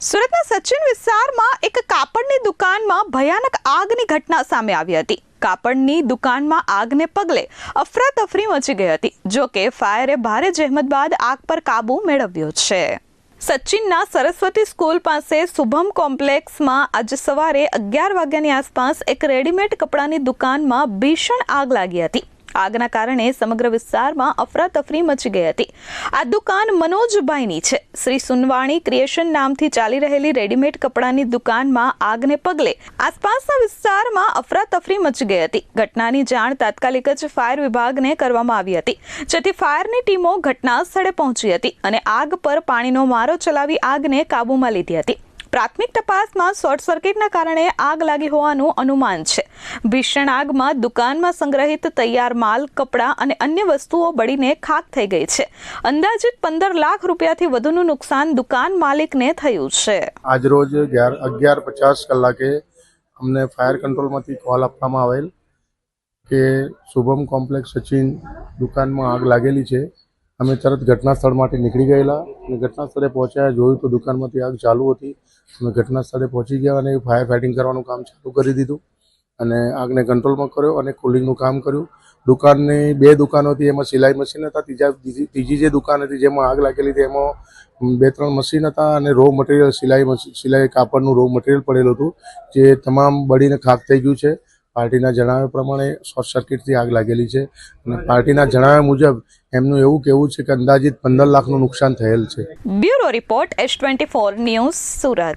સુરતના સચિન વિસ્તારમાં એક કાપડની દુકાનમાં ભયાનક આગની ઘટના સામે આવી હતી। કાપડની દુકાનમાં આગને પગલે અફરાતફરી મચી ગઈ હતી। જો કે ફાયરે ભારે જહેમત બાદ આગ પર કાબુ મેળવ્યો છે। સચિનના સરસ્વતી સ્કૂલ પાસે શુભમ કોમ્પ્લેક્સમાં આજે સવારે 11 વાગ્યાની આસપાસ એક રેડીમેડ કપડાની દુકાનમાં ભીષણ આગ લાગી હતી। આગના કારણે સમગ્ર વિસ્તારમાં અફરાતફરી મચી ગઈ હતી। આ દુકાન મનોજભાઈની છે। શ્રી સુનવાણી ક્રિએશન નામથી ચાલી રહેલી રેડીમેડ કપડાની દુકાનમાં આગને પગલે આસપાસના વિસ્તારમાં અફરાતફરી મચી ગઈ હતી। ઘટનાની જાણ તાત્કાલિક જ ફાયર વિભાગને કરવામાં આવી હતી, જેથી ફાયરની ટીમો ઘટના સ્થળે પહોંચી હતી અને આગ પર પાણીનો મારો ચલાવી આગને કાબૂમાં લીધી હતી। પ્રાથમિક તપાસમાં શોર્ટ સર્કિટના કારણે આગ લાગી હોવાનું અનુમાન છે। ભીષણ આગમાં દુકાનમાં સંગ્રહિત તૈયાર માલ, કપડાં અને અન્ય વસ્તુઓ બળીને ખાક થઈ ગઈ છે। અંદાજિત 15 લાખ રૂપિયાથી વધુનું નુકસાન દુકાન માલિકને થયું છે। આજ રોજ 11:50 કલાકે અમને ફાયર કંટ્રોલમાંથી કોલ આપવામાં આવેલ કે શુભમ કોમ્પ્લેક્સ સચિન દુકાનમાં આગ લાગેલી છે। અમે તરત ઘટના સ્થળ માટે નીકળી ગયેલા અને ઘટના સ્થળે પહોંચ્યા, જોયું તો દુકાનમાંથી આગ ચાલુ હતી। અમે ઘટના સ્થળે પહોંચી ગયા અને ફાયર ફાઇટિંગ કરવાનું કામ ચાલુ કરી દીધું અને આગને કંટ્રોલમાં કર્યો અને કુલિંગનું કામ કર્યું। દુકાનની 2 દુકાનો હતી, એમાં સિલાઈ મશીન હતા। ત્રીજી જે દુકાન હતી જેમાં આગ લાગેલી હતી એમાં 2-3 મશીન હતા અને રો મટીરિયલ સિલાઈ કાપડનું રો મટીરિયલ પડેલું હતું, જે તમામ બળીને ખાક થઈ ગયું છે। પાર્ટીના જણાવ્યા પ્રમાણે શોર્ટ સર્કિટથી આગ લાગેલી છે અને પાર્ટીના જણાવ્યા મુજબ એમનું એવું કહેવું છે કે અંદાજિત 15 લાખનું નુકસાન થયેલ છે। Bureau report S24 news, Surat.